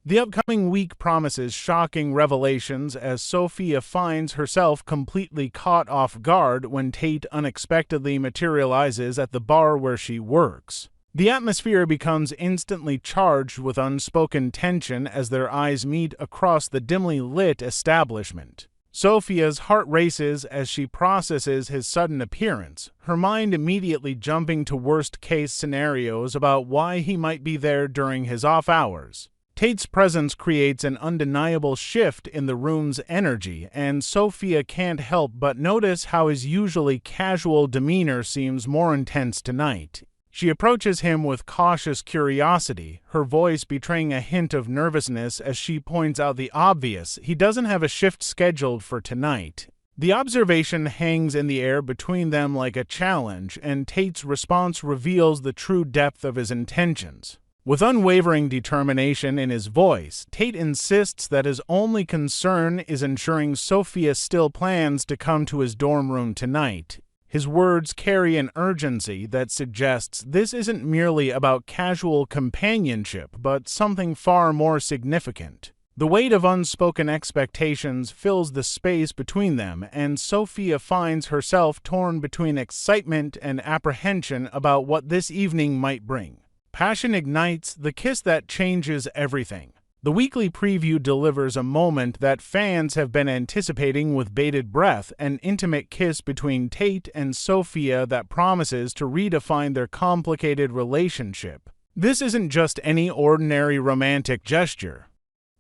The upcoming week promises shocking revelations as Sophia finds herself completely caught off guard when Tate unexpectedly materializes at the bar where she works. The atmosphere becomes instantly charged with unspoken tension as their eyes meet across the dimly lit establishment. Sophia's heart races as she processes his sudden appearance, her mind immediately jumping to worst-case scenarios about why he might be there during his off hours. Tate's presence creates an undeniable shift in the room's energy, and Sophia can't help but notice how his usually casual demeanor seems more intense tonight. She approaches him with cautious curiosity, her voice betraying a hint of nervousness as she points out the obvious: he doesn't have a shift scheduled for tonight. The observation hangs in the air between them like a challenge, and Tate's response reveals the true depth of his intentions. With unwavering determination in his voice, Tate insists that his only concern is ensuring Sophia still plans to come to his dorm room tonight. His words carry an urgency that suggests this isn't merely about casual companionship, but something far more significant. The weight of unspoken expectations fills the space between them, and Sophia finds herself torn between excitement and apprehension about what this evening might bring. Passion ignites, the kiss that changes everything. The weekly preview delivers a moment that fans have been anticipating with bated breath, an intimate kiss between Tate and Sophia that promises to redefine their complicated relationship. This isn't just any ordinary romantic gesture.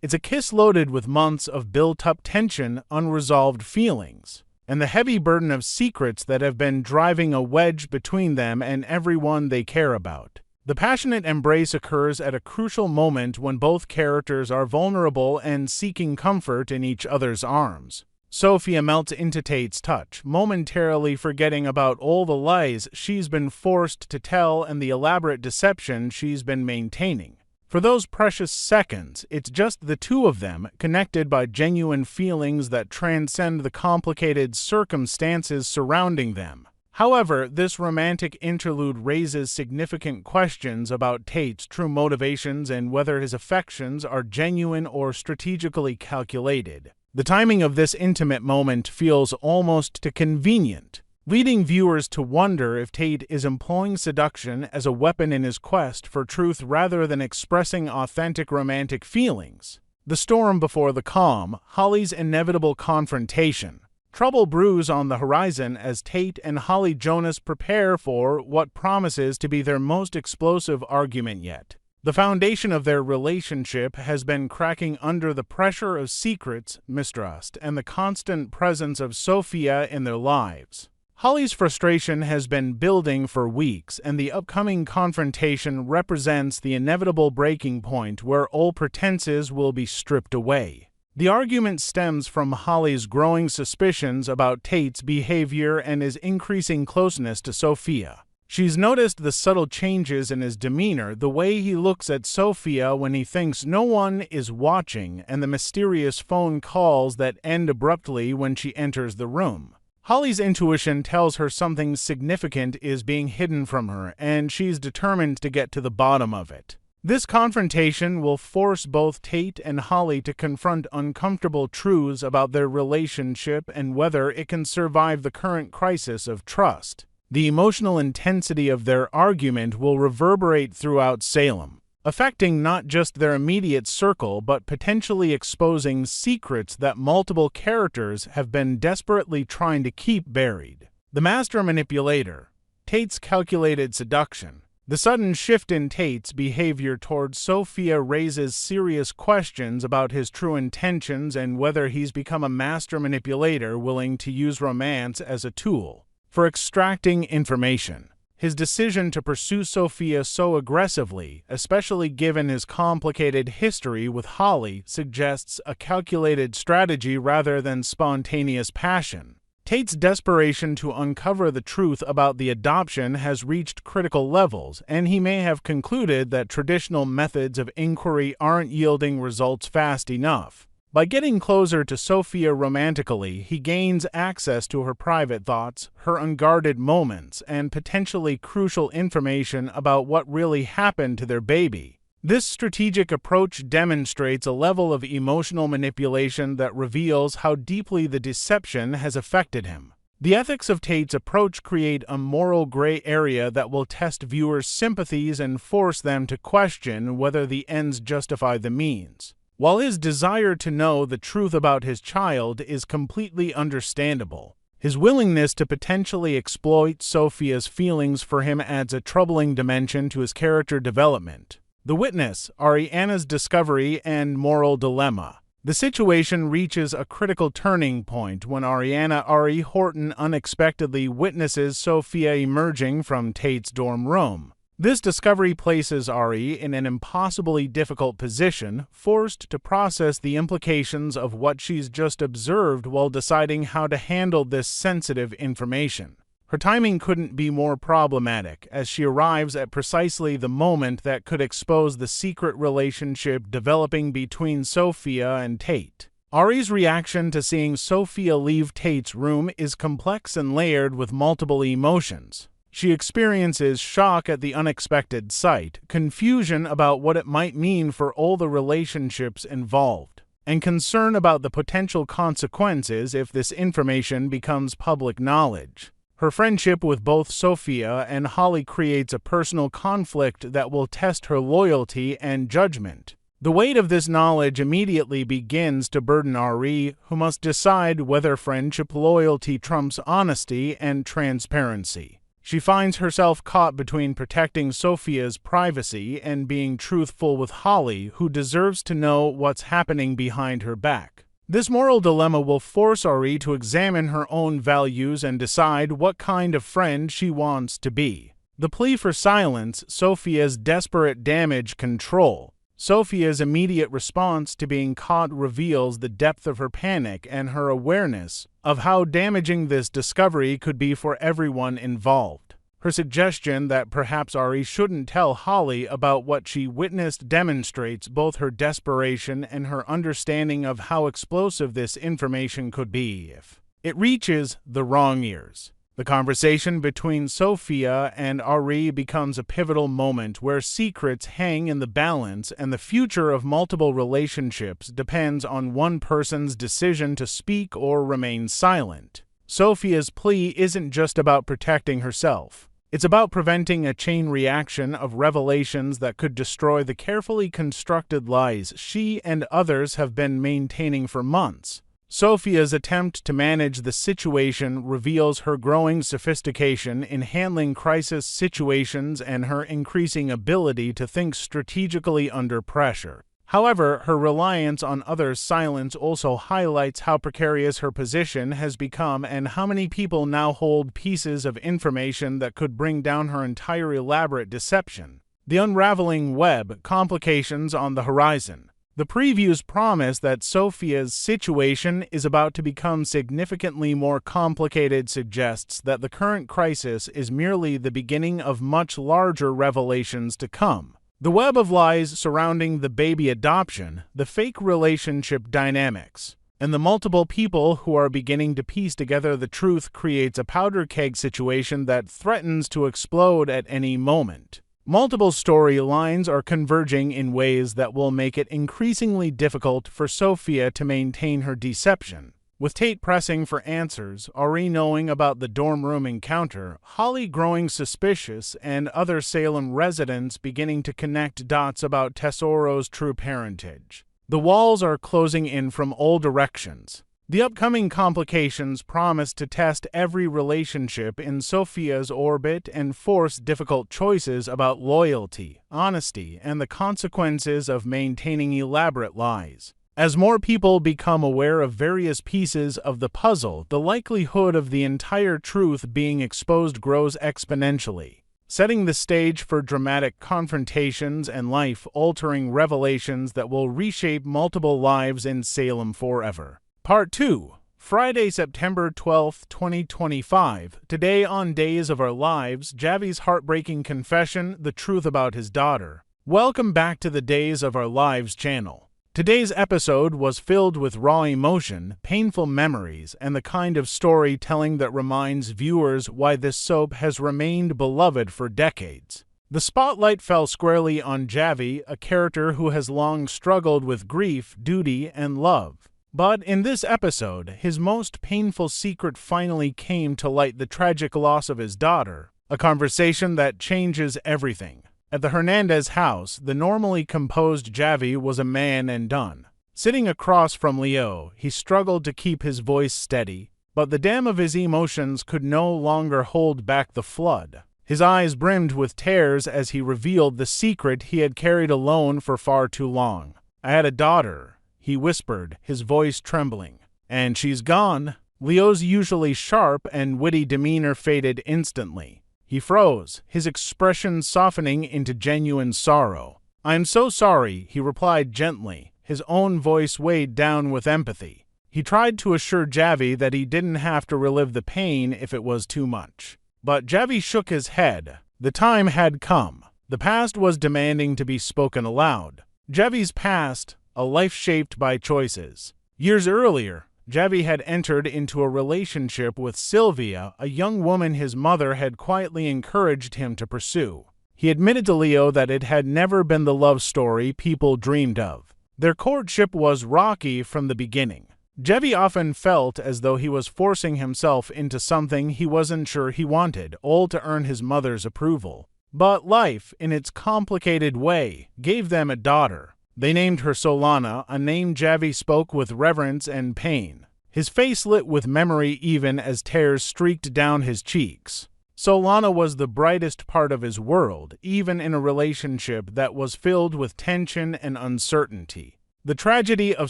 It's a kiss loaded with months of built-up tension, unresolved feelings, and the heavy burden of secrets that have been driving a wedge between them and everyone they care about. The passionate embrace occurs at a crucial moment when both characters are vulnerable and seeking comfort in each other's arms. Sophia melts into Tate's touch, momentarily forgetting about all the lies she's been forced to tell and the elaborate deception she's been maintaining. For those precious seconds, it's just the two of them, connected by genuine feelings that transcend the complicated circumstances surrounding them. However, this romantic interlude raises significant questions about Tate's true motivations and whether his affections are genuine or strategically calculated. The timing of this intimate moment feels almost too convenient, leading viewers to wonder if Tate is employing seduction as a weapon in his quest for truth rather than expressing authentic romantic feelings. The storm before the calm, Holly's inevitable confrontation. Trouble brews on the horizon as Tate and Holly Jonas prepare for what promises to be their most explosive argument yet. The foundation of their relationship has been cracking under the pressure of secrets, mistrust, and the constant presence of Sophia in their lives. Holly's frustration has been building for weeks, and the upcoming confrontation represents the inevitable breaking point where all pretenses will be stripped away. The argument stems from Holly's growing suspicions about Tate's behavior and his increasing closeness to Sophia. She's noticed the subtle changes in his demeanor, the way he looks at Sophia when he thinks no one is watching, and the mysterious phone calls that end abruptly when she enters the room. Holly's intuition tells her something significant is being hidden from her, and she's determined to get to the bottom of it. This confrontation will force both Tate and Holly to confront uncomfortable truths about their relationship and whether it can survive the current crisis of trust. The emotional intensity of their argument will reverberate throughout Salem, affecting not just their immediate circle but potentially exposing secrets that multiple characters have been desperately trying to keep buried. The master manipulator, Tate's calculated seduction. The sudden shift in Tate's behavior towards Sophia raises serious questions about his true intentions and whether he's become a master manipulator willing to use romance as a tool for extracting information. His decision to pursue Sophia so aggressively, especially given his complicated history with Holly, suggests a calculated strategy rather than spontaneous passion. Tate's desperation to uncover the truth about the adoption has reached critical levels, and he may have concluded that traditional methods of inquiry aren't yielding results fast enough. By getting closer to Sophia romantically, he gains access to her private thoughts, her unguarded moments, and potentially crucial information about what really happened to their baby. This strategic approach demonstrates a level of emotional manipulation that reveals how deeply the deception has affected him. The ethics of Tate's approach create a moral gray area that will test viewers' sympathies and force them to question whether the ends justify the means. While his desire to know the truth about his child is completely understandable, his willingness to potentially exploit Sophia's feelings for him adds a troubling dimension to his character development. The witness, Ariana's discovery and moral dilemma. The situation reaches a critical turning point when Ari Horton unexpectedly witnesses Sophia emerging from Tate's dorm room. This discovery places Ari in an impossibly difficult position, forced to process the implications of what she's just observed while deciding how to handle this sensitive information. Her timing couldn't be more problematic, as she arrives at precisely the moment that could expose the secret relationship developing between Sophia and Tate. Ari's reaction to seeing Sophia leave Tate's room is complex and layered with multiple emotions. She experiences shock at the unexpected sight, confusion about what it might mean for all the relationships involved, and concern about the potential consequences if this information becomes public knowledge. Her friendship with both Sophia and Holly creates a personal conflict that will test her loyalty and judgment. The weight of this knowledge immediately begins to burden Ari, who must decide whether friendship loyalty trumps honesty and transparency. She finds herself caught between protecting Sophia's privacy and being truthful with Holly, who deserves to know what's happening behind her back. This moral dilemma will force Ari to examine her own values and decide what kind of friend she wants to be. The plea for silence, Sophia's desperate damage control. Sophia's immediate response to being caught reveals the depth of her panic and her awareness of how damaging this discovery could be for everyone involved. Her suggestion that perhaps Ari shouldn't tell Holly about what she witnessed demonstrates both her desperation and her understanding of how explosive this information could be if it reaches the wrong ears. The conversation between Sophia and Ari becomes a pivotal moment where secrets hang in the balance and the future of multiple relationships depends on one person's decision to speak or remain silent. Sophia's plea isn't just about protecting herself. It's about preventing a chain reaction of revelations that could destroy the carefully constructed lies she and others have been maintaining for months. Sophia's attempt to manage the situation reveals her growing sophistication in handling crisis situations and her increasing ability to think strategically under pressure. However, her reliance on others' silence also highlights how precarious her position has become and how many people now hold pieces of information that could bring down her entire elaborate deception. The unraveling web, complications on the horizon. The previews promise that Sophia's situation is about to become significantly more complicated suggests that the current crisis is merely the beginning of much larger revelations to come. The web of lies surrounding the baby adoption, the fake relationship dynamics, and the multiple people who are beginning to piece together the truth creates a powder keg situation that threatens to explode at any moment. Multiple storylines are converging in ways that will make it increasingly difficult for Sophia to maintain her deception. With Tate pressing for answers, Ari knowing about the dorm room encounter, Holly growing suspicious, and other Salem residents beginning to connect dots about Tesoro's true parentage. The walls are closing in from all directions. The upcoming complications promise to test every relationship in Sophia's orbit and force difficult choices about loyalty, honesty, and the consequences of maintaining elaborate lies. As more people become aware of various pieces of the puzzle, the likelihood of the entire truth being exposed grows exponentially, setting the stage for dramatic confrontations and life-altering revelations that will reshape multiple lives in Salem forever. Part 2. Friday, September 12, 2025. Today on Days of Our Lives, Javi's heartbreaking confession, the truth about his daughter. Welcome back to the Days of Our Lives channel. Today's episode was filled with raw emotion, painful memories, and the kind of storytelling that reminds viewers why this soap has remained beloved for decades. The spotlight fell squarely on Javi, a character who has long struggled with grief, duty, and love. But in this episode, his most painful secret finally came to light: the tragic loss of his daughter, a conversation that changes everything. At the Hernandez house, the normally composed Javi was a man and done. Sitting across from Leo, he struggled to keep his voice steady, but the dam of his emotions could no longer hold back the flood. His eyes brimmed with tears as he revealed the secret he had carried alone for far too long. "I had a daughter," he whispered, his voice trembling. "And she's gone." Leo's usually sharp and witty demeanor faded instantly. He froze, his expression softening into genuine sorrow. "I'm so sorry," he replied gently, his own voice weighed down with empathy. He tried to assure Javi that he didn't have to relive the pain if it was too much. But Javi shook his head. The time had come. The past was demanding to be spoken aloud. Javi's past, a life shaped by choices. Years earlier, Javi had entered into a relationship with Sylvia, a young woman his mother had quietly encouraged him to pursue. He admitted to Leo that it had never been the love story people dreamed of. Their courtship was rocky from the beginning. Javi often felt as though he was forcing himself into something he wasn't sure he wanted, all to earn his mother's approval. But life, in its complicated way, gave them a daughter. They named her Solana, a name Javi spoke with reverence and pain. His face lit with memory even as tears streaked down his cheeks. Solana was the brightest part of his world, even in a relationship that was filled with tension and uncertainty. The tragedy of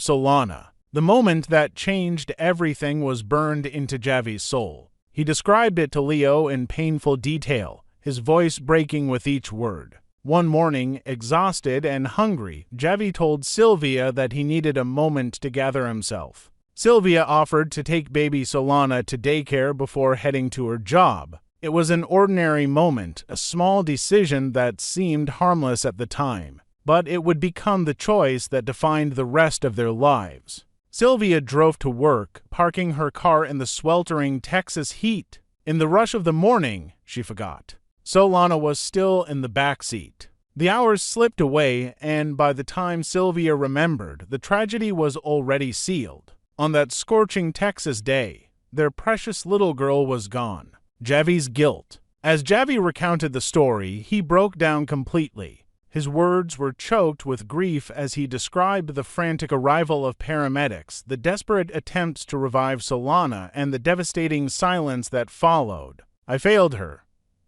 Solana, the moment that changed everything, was burned into Javi's soul. He described it to Leo in painful detail, his voice breaking with each word. One morning, exhausted and hungry, Javi told Sylvia that he needed a moment to gather himself. Sylvia offered to take baby Solana to daycare before heading to her job. It was an ordinary moment, a small decision that seemed harmless at the time, but it would become the choice that defined the rest of their lives. Sylvia drove to work, parking her car in the sweltering Texas heat. In the rush of the morning, she forgot. Solana was still in the back seat. The hours slipped away, and by the time Sylvia remembered, the tragedy was already sealed. On that scorching Texas day, their precious little girl was gone. Javi's guilt. As Javi recounted the story, he broke down completely. His words were choked with grief as he described the frantic arrival of paramedics, the desperate attempts to revive Solana, and the devastating silence that followed. "I failed her,"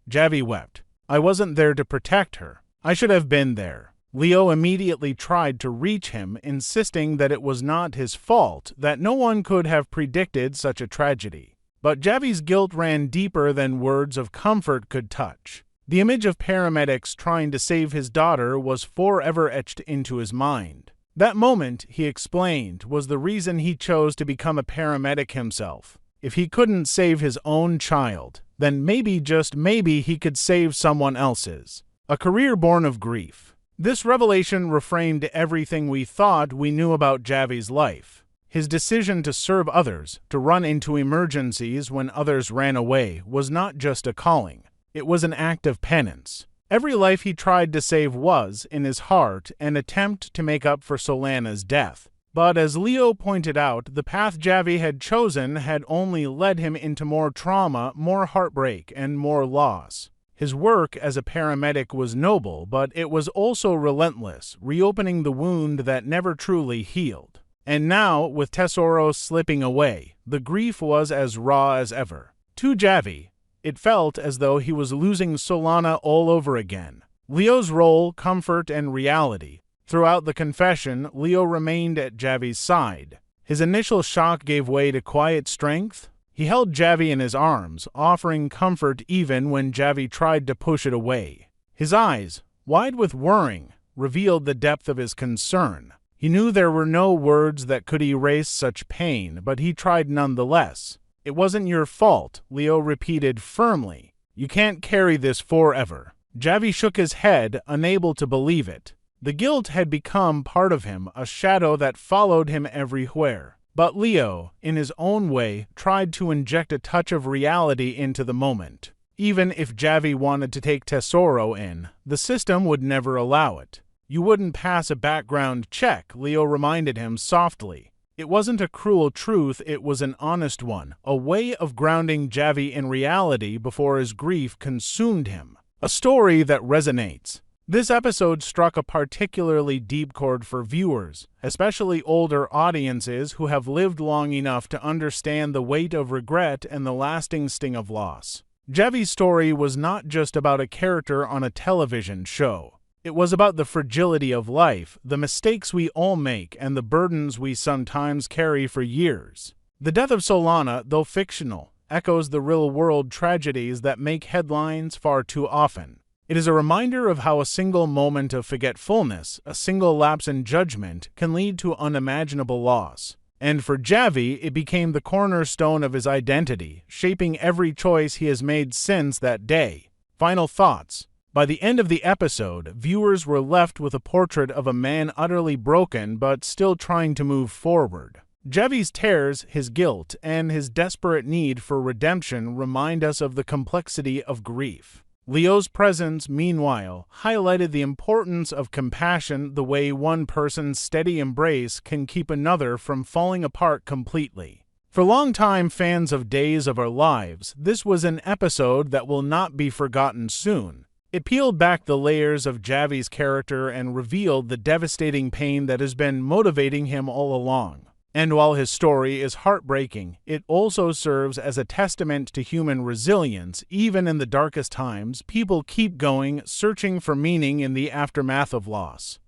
Javi wept. "I wasn't there to protect her. I should have been there." Leo immediately tried to reach him, insisting that it was not his fault, that no one could have predicted such a tragedy. But Javi's guilt ran deeper than words of comfort could touch. The image of paramedics trying to save his daughter was forever etched into his mind. That moment, he explained, was the reason he chose to become a paramedic himself. If he couldn't save his own child, then maybe, just maybe, he could save someone else's. A career born of grief. This revelation reframed everything we thought we knew about Javi's life. His decision to serve others, to run into emergencies when others ran away, was not just a calling. It was an act of penance. Every life he tried to save was, in his heart, an attempt to make up for Solana's death. But as Leo pointed out, the path Javi had chosen had only led him into more trauma, more heartbreak, and more loss. His work as a paramedic was noble, but it was also relentless, reopening the wound that never truly healed. And now, with Tesoro slipping away, the grief was as raw as ever. To Javi, it felt as though he was losing Solana all over again. Leo's role, comfort, and reality. Throughout the confession, Leo remained at Javi's side. His initial shock gave way to quiet strength. He held Javi in his arms, offering comfort even when Javi tried to push it away. His eyes, wide with worrying, revealed the depth of his concern. He knew there were no words that could erase such pain, but he tried nonetheless. "It wasn't your fault," Leo repeated firmly. "You can't carry this forever." Javi shook his head, unable to believe it. The guilt had become part of him, a shadow that followed him everywhere. But Leo, in his own way, tried to inject a touch of reality into the moment. Even if Javi wanted to take Tesoro in, the system would never allow it. You wouldn't pass a background check, Leo reminded him softly. It wasn't a cruel truth, it was an honest one, a way of grounding Javi in reality before his grief consumed him. A story that resonates. This episode struck a particularly deep chord for viewers, especially older audiences who have lived long enough to understand the weight of regret and the lasting sting of loss. Javi's story was not just about a character on a television show. It was about the fragility of life, the mistakes we all make, and the burdens we sometimes carry for years. The death of Solana, though fictional, echoes the real-world tragedies that make headlines far too often. It is a reminder of how a single moment of forgetfulness, a single lapse in judgment, can lead to unimaginable loss. And for Javi, it became the cornerstone of his identity, shaping every choice he has made since that day. Final thoughts. By the end of the episode, viewers were left with a portrait of a man utterly broken but still trying to move forward. Javi's tears, his guilt, and his desperate need for redemption remind us of the complexity of grief. Leo's presence, meanwhile, highlighted the importance of compassion, the way one person's steady embrace can keep another from falling apart completely. For longtime fans of Days of Our Lives, this was an episode that will not be forgotten soon. It peeled back the layers of Javi's character and revealed the devastating pain that has been motivating him all along. And while his story is heartbreaking, it also serves as a testament to human resilience. Even in the darkest times, people keep going, searching for meaning in the aftermath of loss.